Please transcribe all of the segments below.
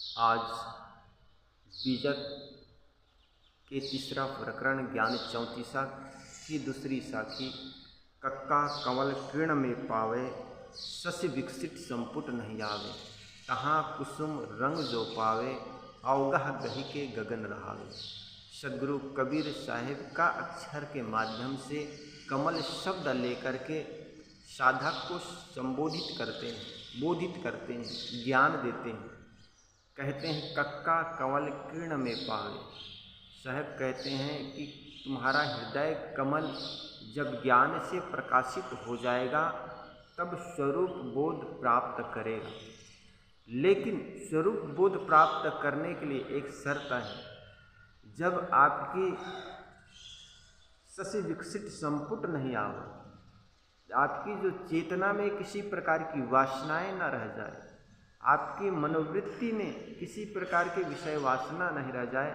आज बीजक के तीसरा प्रकरण ज्ञान 34 की दूसरी साखी। कक्का कंवल किरण में पावे, शशि विकसित संपुट नहीं आवे। तहाँ कुसुम रंग जो पावे, अवगाह गही के गगन रहावे। सदगुरु कबीर साहिब का अक्षर के माध्यम से कमल शब्द लेकर के साधक को संबोधित करते हैं, बोधित करते हैं, ज्ञान देते हैं। कहते हैं कक्का कंवल किरण में पावे। साहब कहते हैं कि तुम्हारा हृदय कमल जब ज्ञान से प्रकाशित हो जाएगा तब स्वरूप बोध प्राप्त करेगा। लेकिन स्वरूप बोध प्राप्त करने के लिए एक शर्त है, जब आपकी शशि विकसित संपुट नहीं आवे, आपकी जो चेतना में किसी प्रकार की वासनाएं न रह जाए, आपकी मनोवृत्ति में किसी प्रकार के विषय वासना नहीं रह जाए।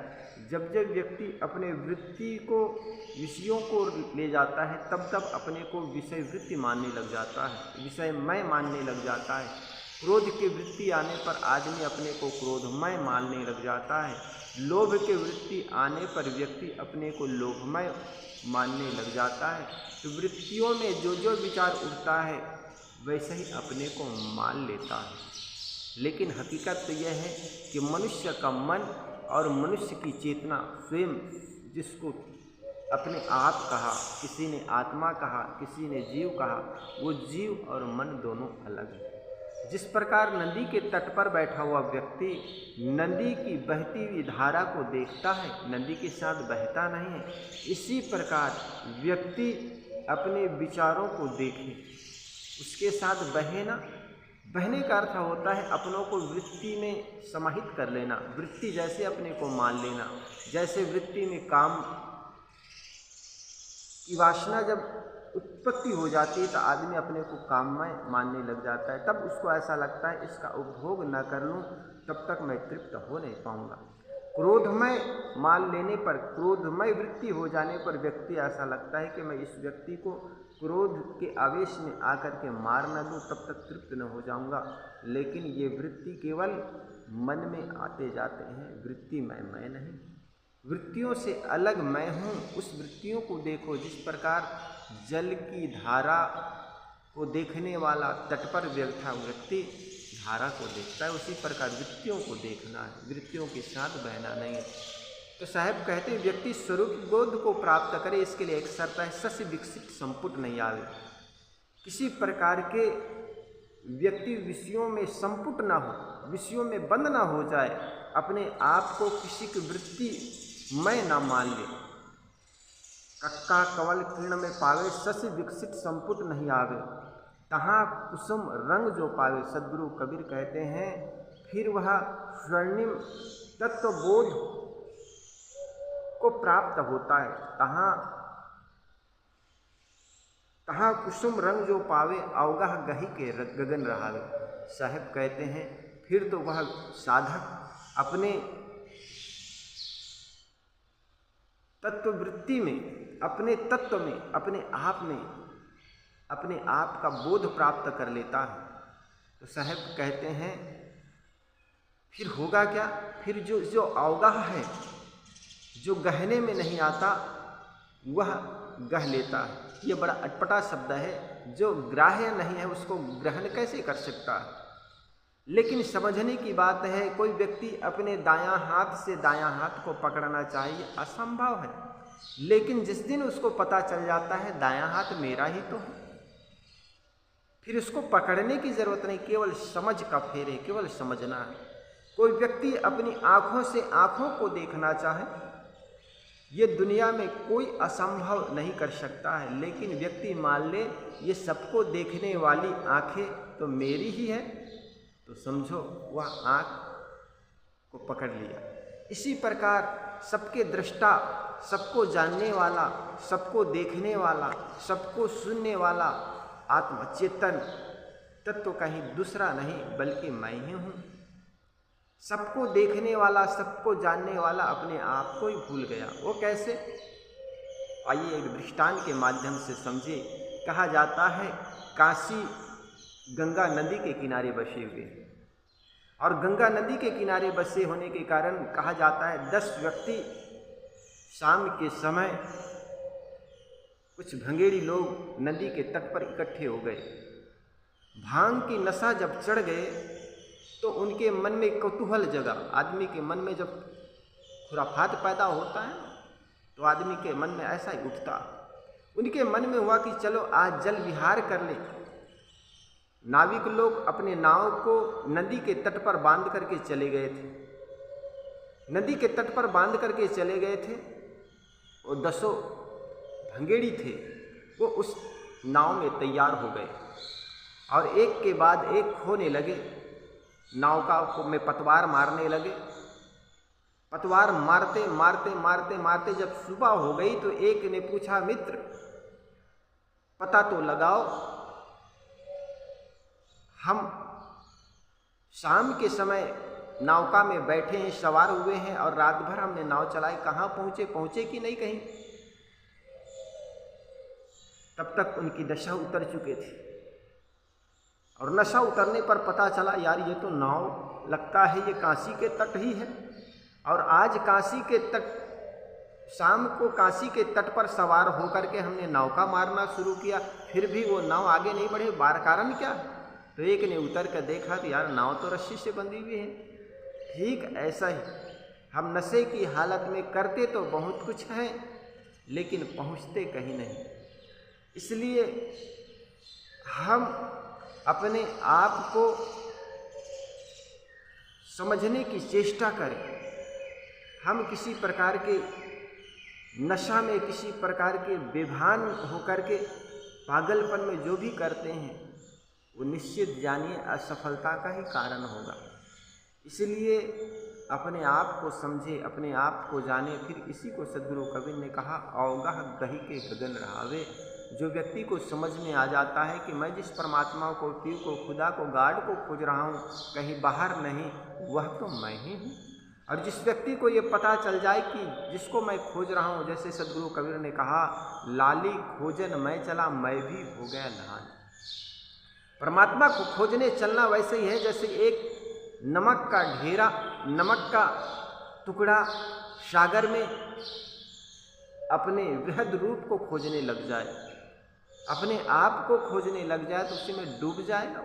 जब जब व्यक्ति अपने वृत्ति को विषयों को ले जाता है तब तब अपने को विषय वृत्ति मानने लग जाता है, विषयमय मानने लग जाता है। क्रोध की वृत्ति आने पर आदमी अपने को क्रोधमय मानने लग जाता है। लोभ की वृत्ति आने पर व्यक्ति अपने को लोभमय मानने लग जाता है। तो वृत्तियों में जो जो विचार उठता है वैसे ही अपने को मान लेता है। लेकिन हकीकत तो यह है कि मनुष्य का मन और मनुष्य की चेतना स्वयं, जिसको अपने आप कहा, किसी ने आत्मा कहा, किसी ने जीव कहा, वो जीव और मन दोनों अलग है। जिस प्रकार नदी के तट पर बैठा हुआ व्यक्ति नदी की बहती हुई धारा को देखता है, नदी के साथ बहता नहीं है, इसी प्रकार व्यक्ति अपने विचारों को देखे, उसके साथ बहे ना। बहने का अर्थ होता है अपनों को वृत्ति में समाहित कर लेना, वृत्ति जैसे अपने को मान लेना। जैसे वृत्ति में काम की वासना जब उत्पत्ति हो जाती है तो आदमी अपने को काममय मानने लग जाता है। तब उसको ऐसा लगता है इसका उपभोग न कर लूँ तब तक मैं तृप्त हो नहीं पाऊँगा। क्रोधमय मान लेने पर, क्रोधमय वृत्ति हो जाने पर व्यक्ति ऐसा लगता है कि मैं इस व्यक्ति को क्रोध के आवेश में आकर के मार न दूँ तब तक तृप्त न हो जाऊंगा। लेकिन ये वृत्ति केवल मन में आते जाते हैं, वृत्ति मैं नहीं। वृत्तियों से अलग मैं हूँ। उस वृत्तियों को देखो जिस प्रकार जल की धारा को देखने वाला तट पर बैठा व्यक्ति धारा को देखता है, उसी प्रकार वृत्तियों को देखना है, वृत्तियों के साथ बहना नहीं है। तो साहब कहते हैं व्यक्ति स्वरूप बोध को प्राप्त करे, इसके लिए एक शर्त है, शशि विकसित संपुट नहीं आवे। किसी प्रकार के व्यक्ति विषयों में संपुट ना हो, विषयों में बंद ना हो जाए, अपने आप को किसी की वृत्ति मैं ना मान ले। कक्का कंवल किरण में पावे, शशि विकसित संपुट नहीं आवे। तहाँ कुसुम रंग जो पावे। सदगुरु कबीर कहते हैं फिर वह स्वर्णिम तत्वबोध को प्राप्त होता है। तहाँ कुसुम रंग जो पावे, अवगाह गही के गगन रहावे। साहब कहते हैं फिर तो वह साधक अपने तत्ववृत्ति में, अपने तत्व में, अपने आप में, अपने आप का बोध प्राप्त कर लेता है। तो साहब कहते हैं फिर होगा क्या? फिर जो अवगाह है, जो गहने में नहीं आता, वह गह लेता है। ये बड़ा अटपटा शब्द है। जो ग्राह्य नहीं है उसको ग्रहण कैसे कर सकता है? लेकिन समझने की बात है, कोई व्यक्ति अपने दायां हाथ से दायां हाथ को पकड़ना चाहिए, असंभव है। लेकिन जिस दिन उसको पता चल जाता है दायां हाथ मेरा ही तो है, फिर उसको पकड़ने की जरूरत नहीं, केवल समझ का फेर है, केवल समझना है। कोई व्यक्ति अपनी आँखों से आँखों को देखना चाहे, ये दुनिया में कोई असंभव नहीं कर सकता है। लेकिन व्यक्ति मान ले ये सबको देखने वाली आँखें तो मेरी ही है, तो समझो वह आँख को पकड़ लिया। इसी प्रकार सबके दृष्टा, सबको जानने वाला, सबको देखने वाला, सबको सुनने वाला आत्मचेतन तत्व कहीं दूसरा नहीं बल्कि मैं ही हूँ। सबको देखने वाला, सबको जानने वाला अपने आप को ही भूल गया। वो कैसे? आइए एक दृष्टांत के माध्यम से समझे। कहा जाता है काशी गंगा नदी के किनारे बसे हुए, और गंगा नदी के किनारे बसे होने के कारण कहा जाता है 10 व्यक्ति शाम के समय कुछ भंगेड़ी लोग नदी के तट पर इकट्ठे हो गए। भांग की नशा जब चढ़ गए तो उनके मन में कौतूहल जगा। आदमी के मन में जब खुराफात पैदा होता है तो आदमी के मन में ऐसा ही उठता। उनके मन में हुआ कि चलो आज जल विहार कर ले। नाविक लोग अपने नाव को नदी के तट पर बांध करके चले गए थे। नदी के तट पर बांध करके चले गए थे। वो 10 भंगेड़ी थे, वो उस नाव में तैयार हो गए और एक के बाद एक खोने लगे। नाव का में पतवार मारने लगे। पतवार मारते मारते मारते मारते जब सुबह हो गई तो एक ने पूछा, मित्र पता तो लगाओ, हम शाम के समय नौका में बैठे हैं, सवार हुए हैं और रात भर हमने नाव चलाई, कहाँ पहुँचे कि नहीं कहीं। तब तक उनकी दशा उतर चुके थे और नशा उतरने पर पता चला यार ये तो नाव लगता है ये काशी के तट ही है। और आज काशी के तट, शाम को काशी के तट पर सवार होकर के हमने नौका मारना शुरू किया, फिर भी वो नाव आगे नहीं बढ़े, कारण क्या। तो एक ने उतर कर देखा तो यार नाव तो रस्सी से बंधी हुई है। ठीक ऐसा ही हम नशे की हालत में करते तो बहुत कुछ है लेकिन पहुँचते कहीं नहीं। इसलिए हम अपने आप को समझने की चेष्टा करें। हम किसी प्रकार के नशा में, किसी प्रकार के बेभान होकर के पागलपन में जो भी करते हैं वो निश्चित जानिए असफलता का ही कारण होगा। इसलिए अपने आप को समझे, अपने आप को जाने। फिर इसी को सद्गुरु कबीर ने कहा, अवगाह गही के गगन रहावे। जो व्यक्ति को समझ में आ जाता है कि मैं जिस परमात्मा को, पीर को, खुदा को, गाड को खोज रहा हूँ, कहीं बाहर नहीं, वह तो मैं ही हूँ। और जिस व्यक्ति को ये पता चल जाए कि जिसको मैं खोज रहा हूँ, जैसे सद्गुरु कबीर ने कहा, लाली खोजन मैं चला, मैं भी हो गया नहान। परमात्मा को खोजने चलना वैसे ही है जैसे एक नमक का ढेरा, नमक का टुकड़ा सागर में अपने वृहद रूप को खोजने लग जाए, अपने आप को खोजने लग जाए तो उसी में डूब जाएगा,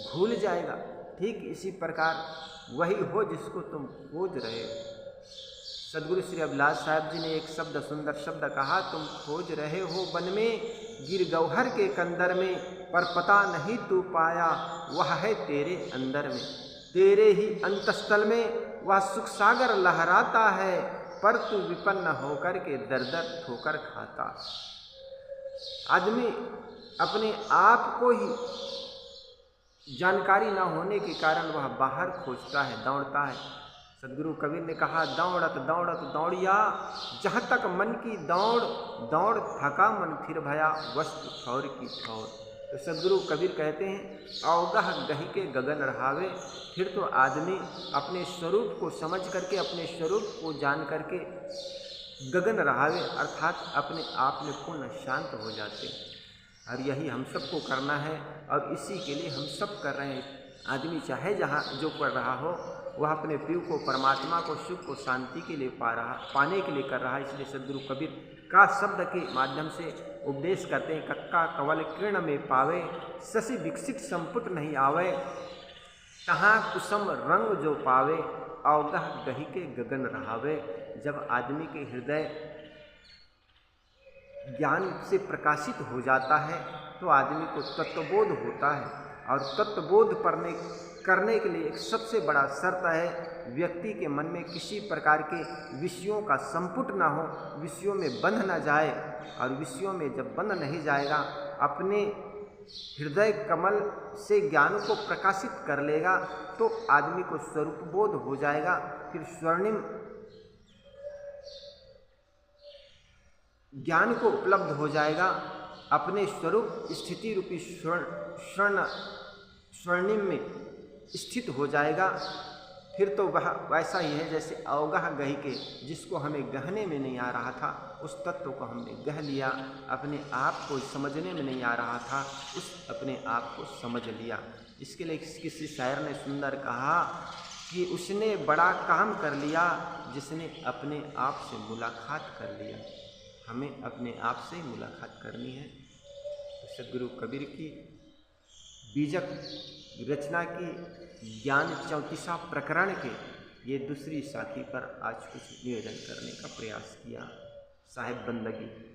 भूल जाएगा। ठीक इसी प्रकार वही हो जिसको तुम खोज रहे हो। सद्गुरु श्री अभिलाष साहब जी ने एक शब्द, सुंदर शब्द कहा, तुम खोज रहे हो वन में गिर गौहर के कंदर में, पर पता नहीं तू पाया वह है तेरे अंदर में। तेरे ही अंतस्थल में वह सुख सागर लहराता है, पर तू विपन्न होकर के दर दर ठोकर खाता। आदमी अपने आप को ही जानकारी न होने के कारण वह बाहर खोजता है, दौड़ता है। सद्गुरु कबीर ने कहा, दौड़त दौड़त दौड़िया, जहाँ तक मन की दौड़, दौड़ थका मन फिर भया, वस्तु ठौर की ठौर। तो सद्गुरु कबीर कहते हैं, अवगाह गही के गगन रहावे। फिर तो आदमी अपने स्वरूप को समझ करके, अपने स्वरूप को जान करके गगन रहावे, अर्थात अपने आप में पूर्ण शांत हो जाते हैं। और यही हम सबको करना है और इसी के लिए हम सब कर रहे हैं। आदमी चाहे जहाँ जो कर रहा हो, वह अपने प्रिय को, परमात्मा को, सुख को, शांति के लिए पाने के लिए कर रहा है। इसलिए सद्गुरु कबीर का शब्द के माध्यम से उपदेश करते हैं, कक्का कवल किरण में पावे, शशि विकसित संपुट नहीं आवे, तहाँ कुसुम रंग जो पावे, अवगाह गही के गगन रहावे। जब आदमी के हृदय ज्ञान से प्रकाशित हो जाता है तो आदमी को तत्वबोध होता है। और तत्वबोध करने के लिए एक सबसे बड़ा शर्त है, व्यक्ति के मन में किसी प्रकार के विषयों का संपुट ना हो, विषयों में बंध ना जाए। और विषयों में जब बंध नहीं जाएगा, अपने हृदय कमल से ज्ञान को प्रकाशित कर लेगा तो आदमी को स्वरूप बोध हो जाएगा। फिर स्वर्णिम ज्ञान को उपलब्ध हो जाएगा, अपने स्वरूप स्थिति रूपी स्वर्णिम में स्थित हो जाएगा। फिर तो वह वैसा ही है जैसे अवगाह गही के, जिसको हमें गहने में नहीं आ रहा था उस तत्व को हमने गह लिया, अपने आप को समझने में नहीं आ रहा था उस अपने आप को समझ लिया। इसके लिए किसी शायर ने सुंदर कहा कि उसने बड़ा काम कर लिया जिसने अपने आप से मुलाकात कर लिया। हमें अपने आप से मुलाकात करनी है। तो सद्गुरु कबीर की बीजक रचना की ज्ञान 34वां प्रकरण के ये दूसरी साखी पर आज कुछ निवेदन करने का प्रयास किया। साहिब बंदगी।